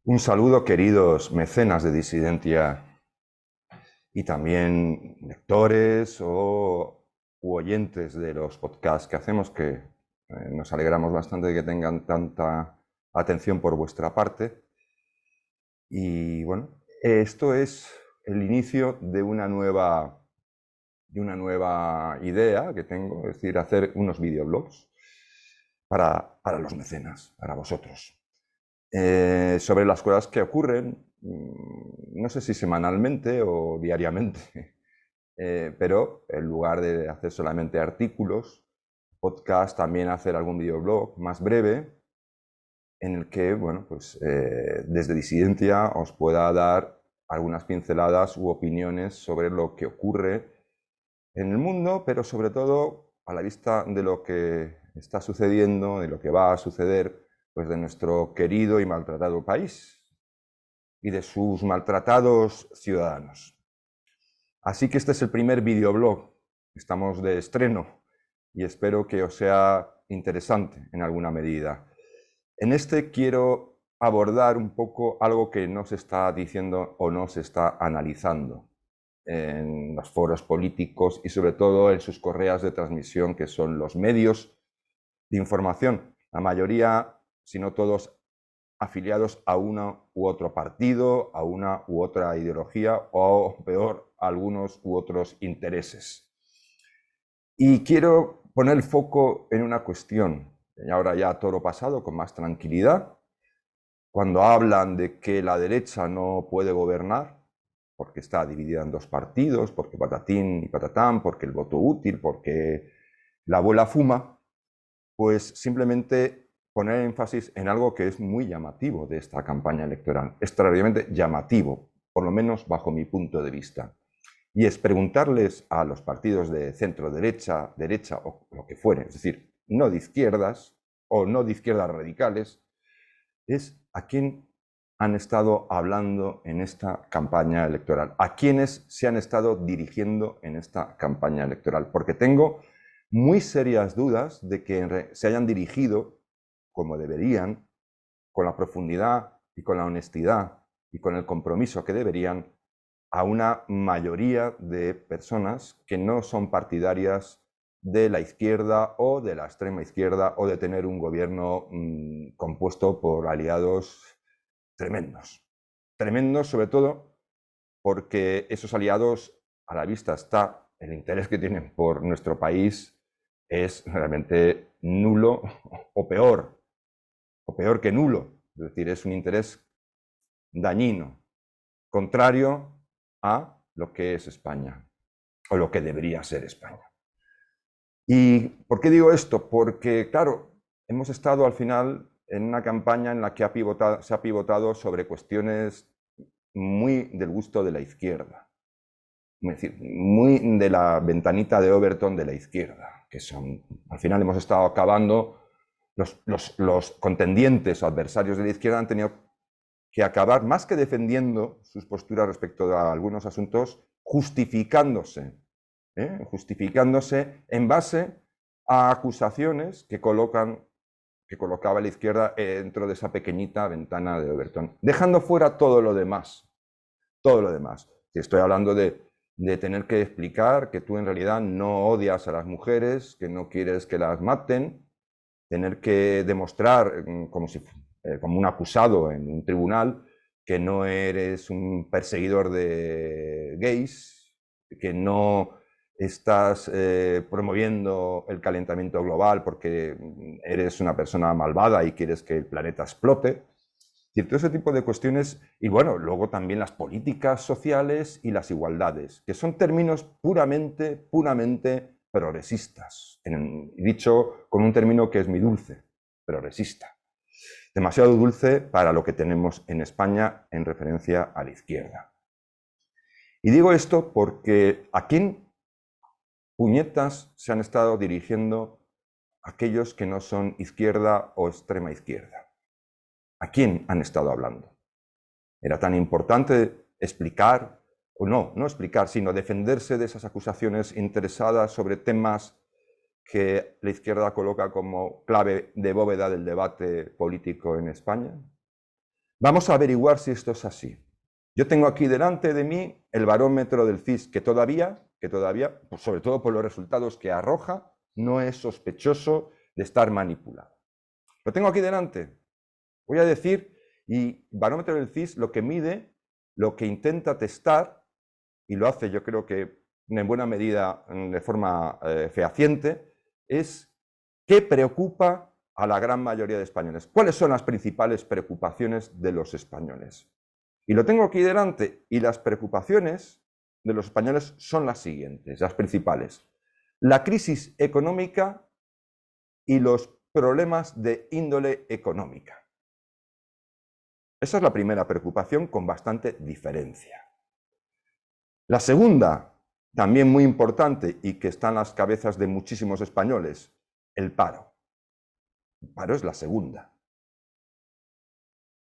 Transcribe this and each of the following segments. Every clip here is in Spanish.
Un saludo, queridos mecenas de Disidentia y también lectores u oyentes de los podcasts que hacemos, que nos alegramos bastante de que tengan tanta atención por vuestra parte. Y bueno, esto es el inicio de una nueva idea que tengo, es decir, hacer unos videoblogs para los mecenas, para vosotros. Sobre las cosas que ocurren, no sé si semanalmente o diariamente, pero en lugar de hacer solamente artículos, podcast, también hacer algún videoblog más breve en el que, bueno, pues desde Disidentia os pueda dar algunas pinceladas u opiniones sobre lo que ocurre en el mundo, pero sobre todo a la vista de lo que está sucediendo, de lo que va a suceder, pues de nuestro querido y maltratado país y de sus maltratados ciudadanos. Así que este es el primer videoblog. Estamos de estreno y espero que os sea interesante en alguna medida. En este quiero abordar un poco algo que no se está diciendo o no se está analizando en los foros políticos y sobre todo en sus correas de transmisión, que son los medios de información. La mayoría, si no todos, afiliados a uno u otro partido, a una u otra ideología o, peor, a algunos u otros intereses. Y quiero poner el foco en una cuestión, y ahora ya todo lo pasado, con más tranquilidad. Cuando hablan de que la derecha no puede gobernar, porque está dividida en dos partidos, porque patatín y patatán, porque el voto útil, porque la abuela fuma, pues simplemente poner énfasis en algo que es muy llamativo de esta campaña electoral, extraordinariamente llamativo, por lo menos bajo mi punto de vista. Y es preguntarles a los partidos de centro derecha, derecha o lo que fuere, es decir, no de izquierdas o no de izquierdas radicales, es a quién han estado hablando en esta campaña electoral, a quiénes se han estado dirigiendo en esta campaña electoral, porque tengo muy serias dudas de que se hayan dirigido como deberían, con la profundidad y con la honestidad y con el compromiso que deberían, a una mayoría de personas que no son partidarias de la izquierda o de la extrema izquierda o de tener un gobierno compuesto por aliados tremendos. Tremendos sobre todo porque esos aliados, a la vista está, el interés que tienen por nuestro país es realmente nulo o peor que nulo. Es decir, es un interés dañino, contrario a lo que es España o lo que debería ser España. ¿Y por qué digo esto? Porque, claro, hemos estado al final en una campaña en la que se ha pivotado sobre cuestiones muy del gusto de la izquierda, es decir, muy de la ventanita de Overton de la izquierda, que son, al final hemos estado acabando, los contendientes o adversarios de la izquierda han tenido que acabar, más que defendiendo sus posturas respecto a algunos asuntos, justificándose en base a acusaciones que colocaba la izquierda dentro de esa pequeñita ventana de Overton, dejando fuera todo lo demás. Todo lo demás. Si estoy hablando de tener que explicar que tú en realidad no odias a las mujeres, que no quieres que las maten, tener que demostrar como un acusado en un tribunal que no eres un perseguidor de gays, que no estás promoviendo el calentamiento global porque eres una persona malvada y quieres que el planeta explote. Y todo ese tipo de cuestiones, y bueno, luego también las políticas sociales y las igualdades, que son términos puramente progresistas, dicho con un término que es muy dulce, progresista. Demasiado dulce para lo que tenemos en España en referencia a la izquierda. Y digo esto porque ¿a quién puñetas se han estado dirigiendo aquellos que no son izquierda o extrema izquierda? ¿A quién han estado hablando? Era tan importante explicar, o no explicar, sino defenderse de esas acusaciones interesadas sobre temas que la izquierda coloca como clave de bóveda del debate político en España. Vamos a averiguar si esto es así. Yo tengo aquí delante de mí el barómetro del CIS, que todavía, pues sobre todo por los resultados que arroja, no es sospechoso de estar manipulado. Lo tengo aquí delante. Voy a decir, y barómetro del CIS lo que mide, lo que intenta testar, y lo hace yo creo que en buena medida de forma fehaciente, es qué preocupa a la gran mayoría de españoles. ¿Cuáles son las principales preocupaciones de los españoles? Y lo tengo aquí delante, y las preocupaciones de los españoles son las siguientes, las principales. La crisis económica y los problemas de índole económica. Esa es la primera preocupación con bastante diferencia. La segunda, también muy importante y que está en las cabezas de muchísimos españoles, el paro. El paro es la segunda.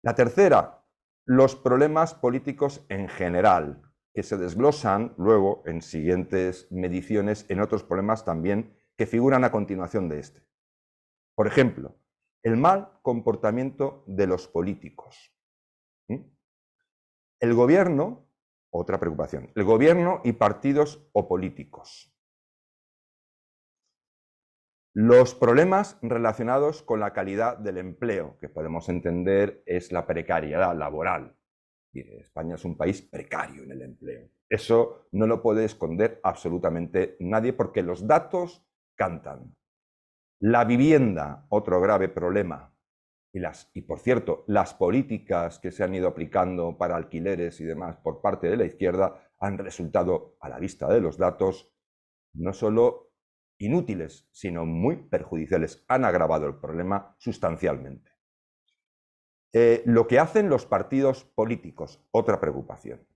La tercera, los problemas políticos en general, que se desglosan luego en siguientes mediciones en otros problemas también que figuran a continuación de este. Por ejemplo, el mal comportamiento de los políticos. El gobierno, otra preocupación, el gobierno y partidos o políticos. Los problemas relacionados con la calidad del empleo, que podemos entender es la precariedad laboral. España es un país precario en el empleo. Eso no lo puede esconder absolutamente nadie porque los datos cantan. La vivienda, otro grave problema. Y por cierto, las políticas que se han ido aplicando para alquileres y demás por parte de la izquierda han resultado, a la vista de los datos, no solo inútiles, sino muy perjudiciales. Han agravado el problema sustancialmente. Lo que hacen los partidos políticos, otra preocupación.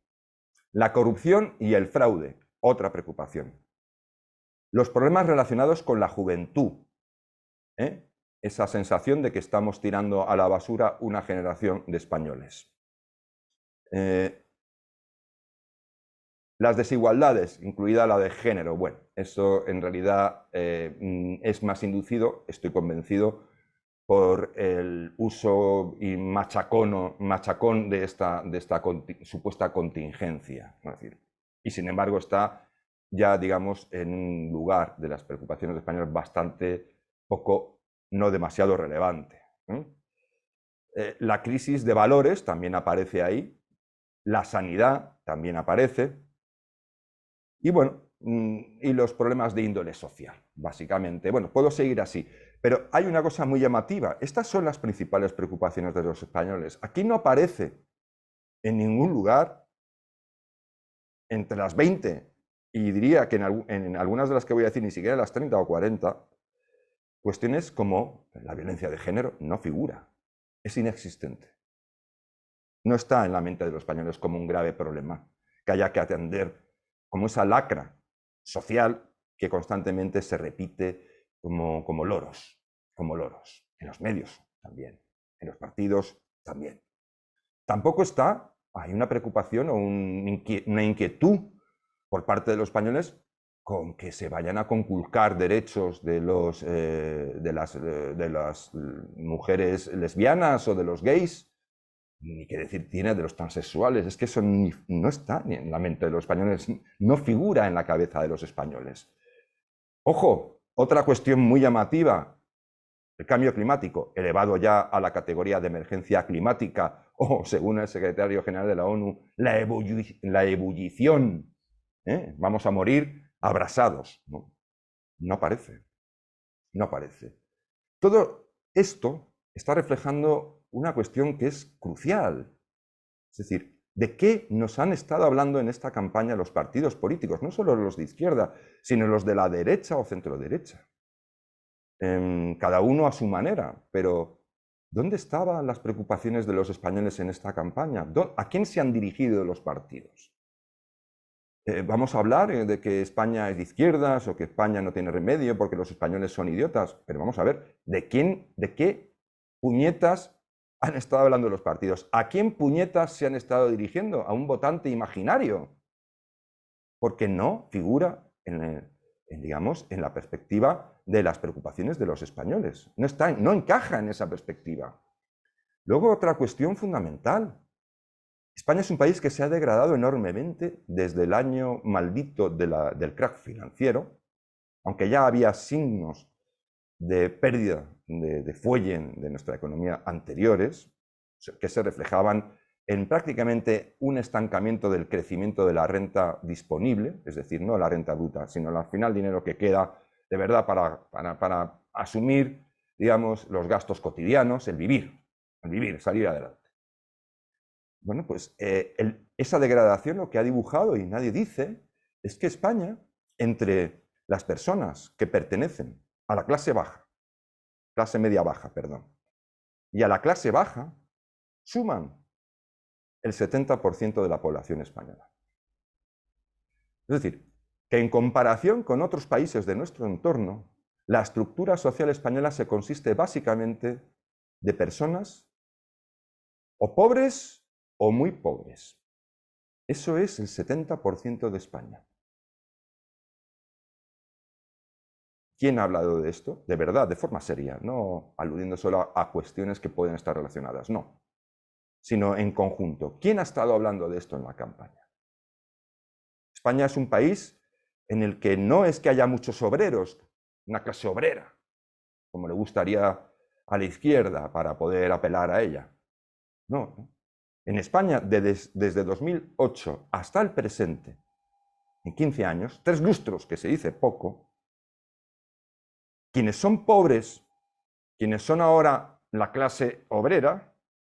La corrupción y el fraude, otra preocupación. Los problemas relacionados con la juventud. Esa sensación de que estamos tirando a la basura una generación de españoles. Las desigualdades, incluida la de género, bueno, eso en realidad es más inducido, estoy convencido, por el uso y machacón de esta supuesta contingencia. Es decir, y sin embargo está ya, digamos, en un lugar de las preocupaciones españolas bastante poco, no demasiado relevante. La crisis de valores también aparece ahí, la sanidad también aparece, y bueno, y los problemas de índole social, básicamente. Bueno, puedo seguir así, pero hay una cosa muy llamativa. Estas son las principales preocupaciones de los españoles. Aquí no aparece en ningún lugar, entre las 20, y diría que en algunas de las que voy a decir, ni siquiera las 30 o 40, cuestiones como la violencia de género no figura, es inexistente. No está en la mente de los españoles como un grave problema que haya que atender, como esa lacra social que constantemente se repite como loros, en los medios también, en los partidos también. Tampoco está, hay una preocupación o una inquietud por parte de los españoles con que se vayan a conculcar derechos de las mujeres lesbianas o de los gays, ni qué decir tiene de los transexuales. Es que eso no está ni en la mente de los españoles, no figura en la cabeza de los españoles. Ojo, otra cuestión muy llamativa, el cambio climático, elevado ya a la categoría de emergencia climática, o según el secretario general de la ONU, la ebullición. Vamos a morir abrasados. No parece. No parece. Todo esto está reflejando una cuestión que es crucial. Es decir, ¿de qué nos han estado hablando en esta campaña los partidos políticos? No solo los de izquierda, sino los de la derecha o centroderecha. Cada uno a su manera, pero ¿dónde estaban las preocupaciones de los españoles en esta campaña? ¿A quién se han dirigido los partidos? Vamos a hablar de que España es de izquierdas o que España no tiene remedio porque los españoles son idiotas, pero vamos a ver, ¿de qué puñetas han estado hablando los partidos? ¿A quién puñetas se han estado dirigiendo? ¿A un votante imaginario? Porque no figura digamos, en la perspectiva de las preocupaciones de los españoles. No encaja en esa perspectiva. Luego, otra cuestión fundamental. España es un país que se ha degradado enormemente desde el año maldito del crack financiero, aunque ya había signos de pérdida de fuelle de nuestra economía anteriores, que se reflejaban en prácticamente un estancamiento del crecimiento de la renta disponible, es decir, no la renta bruta, sino al final dinero que queda de verdad para asumir, digamos, los gastos cotidianos, el vivir, salir adelante. Bueno, pues esa degradación lo que ha dibujado, y nadie dice, es que España, entre las personas que pertenecen a la clase baja, clase media baja, perdón, y a la clase baja, suman el 70% de la población española. Es decir, que en comparación con otros países de nuestro entorno, la estructura social española se consiste básicamente de personas o pobres o muy pobres. Eso es el 70% de España. ¿Quién ha hablado de esto? De verdad, de forma seria, no aludiendo solo a cuestiones que pueden estar relacionadas, no, sino en conjunto. ¿Quién ha estado hablando de esto en la campaña? España es un país en el que no es que haya muchos obreros, una clase obrera, como le gustaría a la izquierda para poder apelar a ella. No. En España, desde 2008 hasta el presente, en 15 años, 3 lustros, que se dice poco, quienes son pobres, quienes son ahora la clase obrera,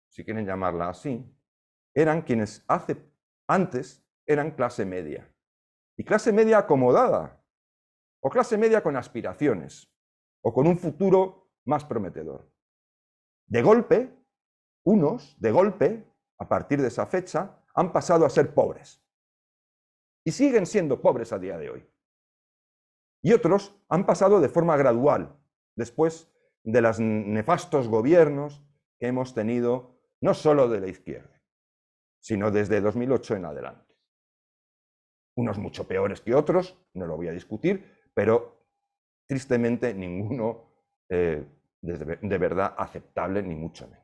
si quieren llamarla así, eran quienes antes eran clase media. Y clase media acomodada, o clase media con aspiraciones, o con un futuro más prometedor. De golpe, a partir de esa fecha, han pasado a ser pobres. Y siguen siendo pobres a día de hoy. Y otros han pasado de forma gradual, después de los nefastos gobiernos que hemos tenido, no solo de la izquierda, sino desde 2008 en adelante. Unos mucho peores que otros, no lo voy a discutir, pero tristemente ninguno de verdad aceptable, ni mucho menos.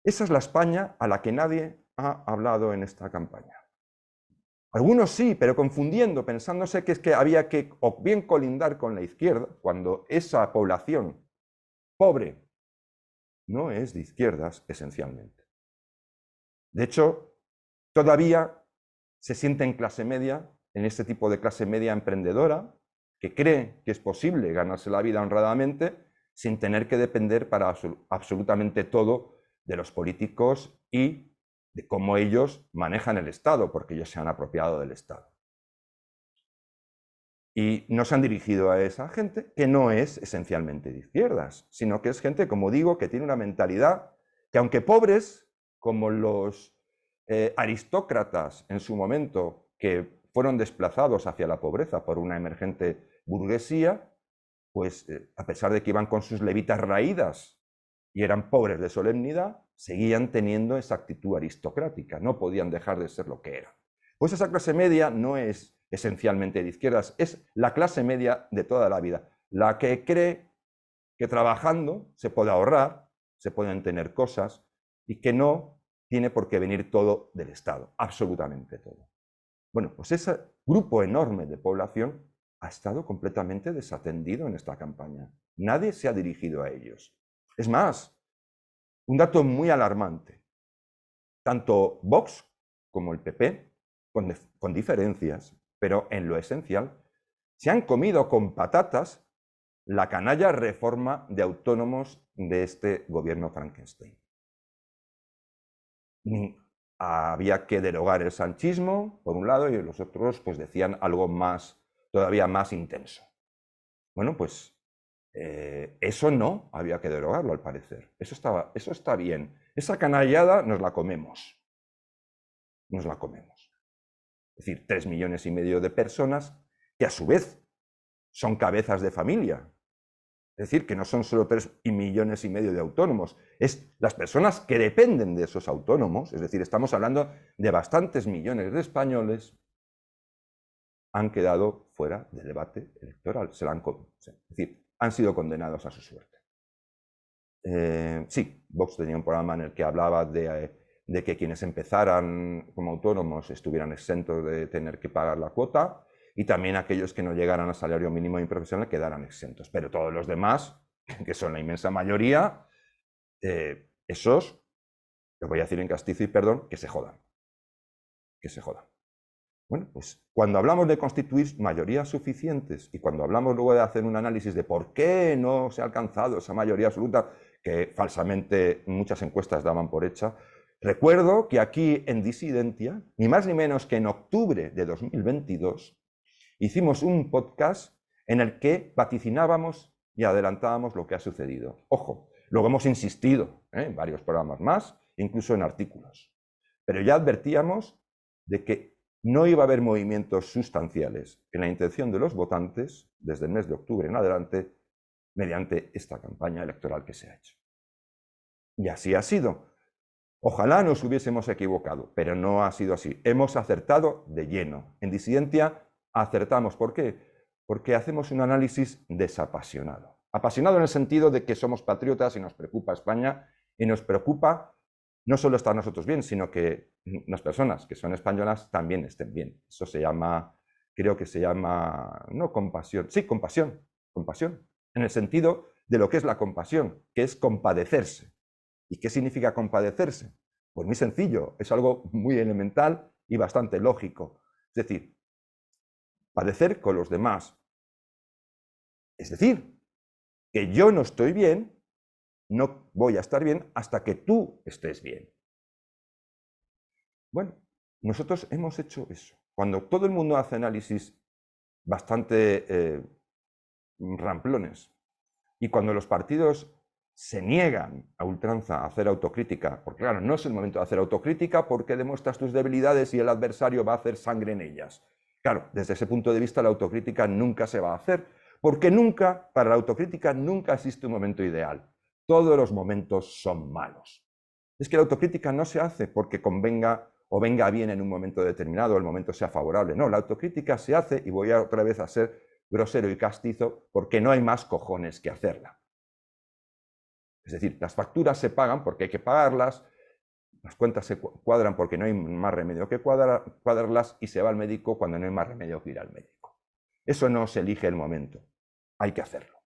Esa es la España a la que nadie ha hablado en esta campaña. Algunos sí, pero confundiendo, pensándose que es que había que o bien colindar con la izquierda, cuando esa población pobre no es de izquierdas esencialmente. De hecho, todavía se siente en clase media, en este tipo de clase media emprendedora, que cree que es posible ganarse la vida honradamente sin tener que depender para absolutamente todo de los políticos y de cómo ellos manejan el Estado, porque ellos se han apropiado del Estado. Y no se han dirigido a esa gente que no es esencialmente de izquierdas, sino que es gente, como digo, que tiene una mentalidad que, aunque pobres, como los aristócratas en su momento, que fueron desplazados hacia la pobreza por una emergente burguesía, pues a pesar de que iban con sus levitas raídas y eran pobres de solemnidad, seguían teniendo esa actitud aristocrática, no podían dejar de ser lo que eran. Pues esa clase media no es esencialmente de izquierdas, es la clase media de toda la vida, la que cree que trabajando se puede ahorrar, se pueden tener cosas y que no tiene por qué venir todo del Estado, absolutamente todo. Bueno, pues ese grupo enorme de población ha estado completamente desatendido en esta campaña. Nadie se ha dirigido a ellos. Es más, un dato muy alarmante. Tanto Vox como el PP, con diferencias, pero en lo esencial, se han comido con patatas la canalla reforma de autónomos de este gobierno Frankenstein. Había que derogar el sanchismo, por un lado, y los otros pues decían algo más, todavía más intenso. Bueno, pues eso no había que derogarlo, al parecer. Eso está bien. Esa canallada nos la comemos. Nos la comemos. Es decir, 3,5 millones de personas que a su vez son cabezas de familia. Es decir, que no son solo 3,5 millones de autónomos, es las personas que dependen de esos autónomos, es decir, estamos hablando de bastantes millones de españoles, han quedado fuera del debate electoral, es decir, han sido condenados a su suerte. Sí, Vox tenía un programa en el que hablaba de que quienes empezaran como autónomos estuvieran exentos de tener que pagar la cuota y también aquellos que no llegaran al salario mínimo profesional quedaran exentos. Pero todos los demás, que son la inmensa mayoría, esos, les voy a decir en castizo y perdón, que se jodan. Que se jodan. Bueno, pues cuando hablamos de constituir mayorías suficientes y cuando hablamos luego de hacer un análisis de por qué no se ha alcanzado esa mayoría absoluta, que falsamente muchas encuestas daban por hecha, recuerdo que aquí en Disidentia, ni más ni menos que en octubre de 2022, hicimos un podcast en el que vaticinábamos y adelantábamos lo que ha sucedido. Ojo, luego hemos insistido en varios programas más, incluso en artículos. Pero ya advertíamos de que no iba a haber movimientos sustanciales en la intención de los votantes desde el mes de octubre en adelante mediante esta campaña electoral que se ha hecho. Y así ha sido. Ojalá nos hubiésemos equivocado, pero no ha sido así. Hemos acertado de lleno. En Disidentia acertamos. ¿Por qué? Porque hacemos un análisis desapasionado. Apasionado en el sentido de que somos patriotas y nos preocupa España y nos preocupa no solo estar nosotros bien, sino que las personas que son españolas también estén bien. Eso se llama, creo que se llama, no compasión, sí, compasión, compasión, en el sentido de lo que es la compasión, que es compadecerse. ¿Y qué significa compadecerse? Pues muy sencillo, es algo muy elemental y bastante lógico. Es decir, padecer con los demás. Es decir, que yo no estoy bien, no voy a estar bien hasta que tú estés bien. Bueno, nosotros hemos hecho eso. Cuando todo el mundo hace análisis bastante ramplones y cuando los partidos se niegan a ultranza a hacer autocrítica, porque claro, no es el momento de hacer autocrítica porque demuestras tus debilidades y el adversario va a hacer sangre en ellas. Claro, desde ese punto de vista la autocrítica nunca se va a hacer, porque nunca, para la autocrítica nunca existe un momento ideal. Todos los momentos son malos. Es que la autocrítica no se hace porque convenga o venga bien en un momento determinado, o el momento sea favorable. No, la autocrítica se hace, y voy otra vez a ser grosero y castizo, porque no hay más cojones que hacerla. Es decir, las facturas se pagan porque hay que pagarlas, las cuentas se cuadran porque no hay más remedio que cuadrarlas y se va al médico cuando no hay más remedio que ir al médico. Eso no se elige el momento, hay que hacerlo.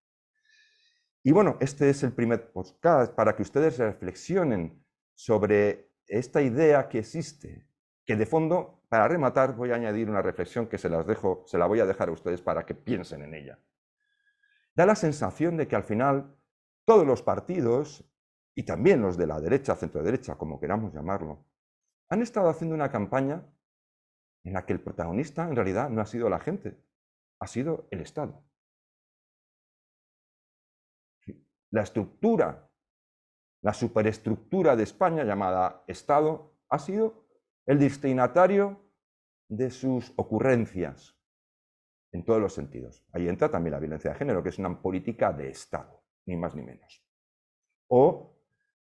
Y bueno, este es el primer podcast para que ustedes reflexionen sobre esta idea que existe, que de fondo, para rematar, voy a añadir una reflexión que se la voy a dejar a ustedes para que piensen en ella. Da la sensación de que al final todos los partidos, y también los de la derecha, centro-derecha, como queramos llamarlo, han estado haciendo una campaña en la que el protagonista en realidad no ha sido la gente, ha sido el Estado. La estructura, la superestructura de España llamada Estado ha sido el destinatario de sus ocurrencias en todos los sentidos. Ahí entra también la violencia de género, que es una política de Estado, ni más ni menos. O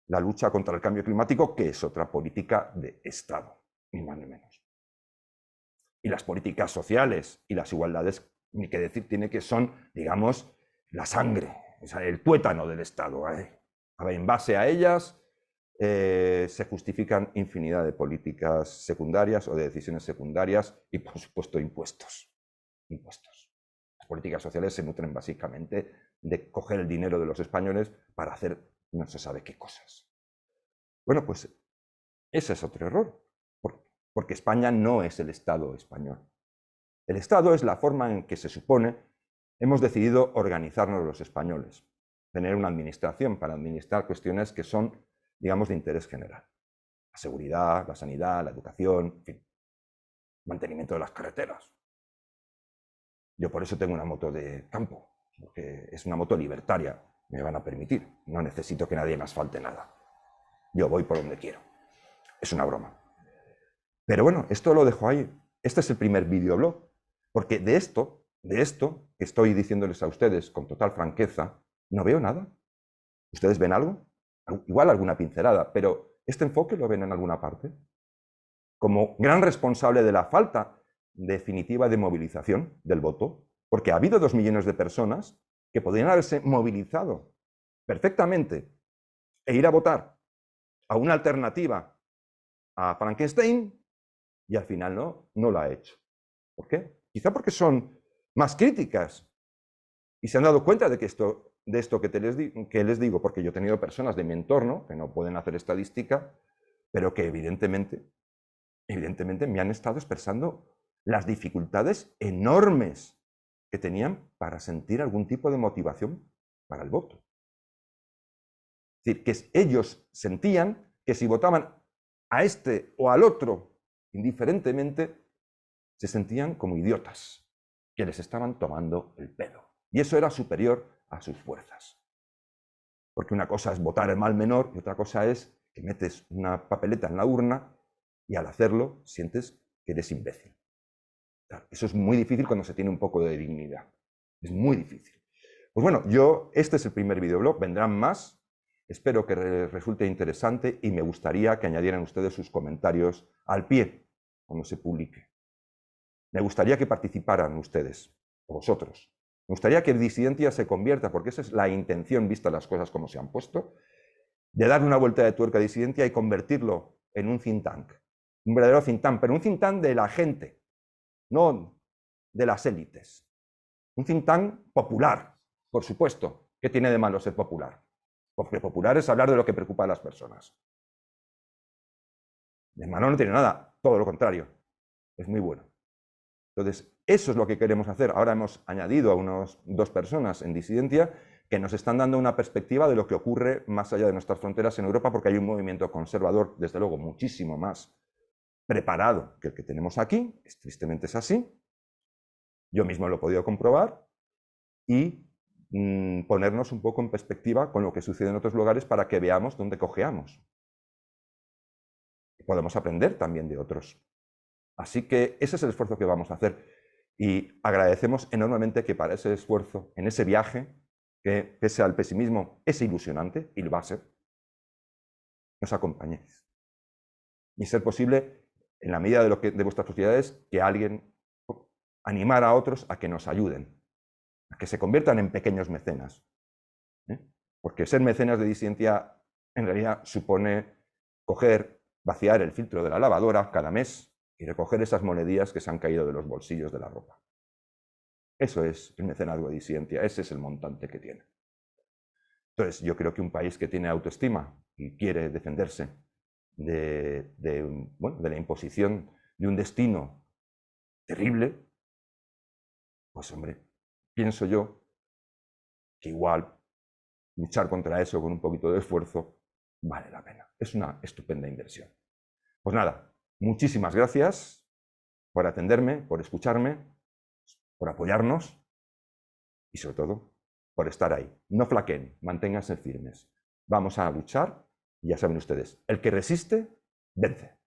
la lucha contra el cambio climático, que es otra política de Estado, ni más ni menos. Y las políticas sociales y las igualdades, ni que decir tiene que son, digamos, la sangre, o sea, el tuétano del Estado. A ver, en base a ellas se justifican infinidad de políticas secundarias o de decisiones secundarias y, por supuesto, impuestos. Impuestos. Las políticas sociales se nutren básicamente de coger el dinero de los españoles para hacer no se sabe qué cosas. Bueno, pues ese es otro error, porque España no es el Estado español. El Estado es la forma en que se supone hemos decidido organizarnos los españoles, tener una administración para administrar cuestiones que son, digamos, de interés general. La seguridad, la sanidad, la educación, en fin, mantenimiento de las carreteras. Yo por eso tengo una moto de campo, porque es una moto libertaria, me van a permitir, no necesito que nadie me asfalte nada. Yo voy por donde quiero. Es una broma. Pero bueno, esto lo dejo ahí. Este es el primer videoblog, porque de esto que estoy diciéndoles a ustedes con total franqueza, no veo nada. ¿Ustedes ven algo? Igual alguna pincelada, pero ¿este enfoque lo ven en alguna parte? Como gran responsable de la falta definitiva de movilización del voto, porque ha habido 2 millones de personas que podrían haberse movilizado perfectamente e ir a votar a una alternativa a Frankenstein y al final no lo ha hecho. ¿Por qué? Quizá porque son más críticas y se han dado cuenta de que esto que les digo, porque yo he tenido personas de mi entorno que no pueden hacer estadística, pero que evidentemente me han estado expresando las dificultades enormes que tenían para sentir algún tipo de motivación para el voto. Es decir, que ellos sentían que si votaban a este o al otro, indiferentemente, se sentían como idiotas, que les estaban tomando el pelo. Y eso era superior a sus fuerzas. Porque una cosa es votar el mal menor y otra cosa es que metes una papeleta en la urna y al hacerlo sientes que eres imbécil. Claro, eso es muy difícil cuando se tiene un poco de dignidad. Es muy difícil. Pues bueno, este es el primer videoblog, vendrán más. Espero que resulte interesante y me gustaría que añadieran ustedes sus comentarios al pie cuando se publique. Me gustaría que participaran ustedes, o vosotros. Me gustaría que Disidentia se convierta, porque esa es la intención, vista las cosas como se han puesto, de dar una vuelta de tuerca a Disidentia y convertirlo en un think tank. Un verdadero think tank, pero un think tank de la gente, no de las élites. Un think tank popular, por supuesto. ¿Qué tiene de malo ser popular? Porque popular es hablar de lo que preocupa a las personas. De malo no tiene nada, todo lo contrario. Es muy bueno. Entonces, eso es lo que queremos hacer. Ahora hemos añadido a dos personas en Disidentia que nos están dando una perspectiva de lo que ocurre más allá de nuestras fronteras en Europa, porque hay un movimiento conservador, desde luego, muchísimo más preparado que el que tenemos aquí. Tristemente es así. Yo mismo lo he podido comprobar y ponernos un poco en perspectiva con lo que sucede en otros lugares para que veamos dónde cojeamos. Y podemos aprender también de otros. Así que ese es el esfuerzo que vamos a hacer y agradecemos enormemente que para ese esfuerzo, en ese viaje, que pese al pesimismo es ilusionante y lo va a ser, nos acompañéis. Y ser posible, en la medida de vuestras posibilidades, que alguien animara a otros a que nos ayuden, a que se conviertan en pequeños mecenas. Porque ser mecenas de Disidentia en realidad supone vaciar el filtro de la lavadora cada mes y recoger esas monedillas que se han caído de los bolsillos de la ropa. Eso es el mecenazgo de Disidentia, ese es el montante que tiene. Entonces, yo creo que un país que tiene autoestima y quiere defenderse de la imposición de un destino terrible, pues hombre, pienso yo que igual luchar contra eso con un poquito de esfuerzo vale la pena. Es una estupenda inversión. Pues nada, muchísimas gracias por atenderme, por escucharme, por apoyarnos y sobre todo por estar ahí. No flaqueen, manténganse firmes. Vamos a luchar y ya saben ustedes, el que resiste, vence.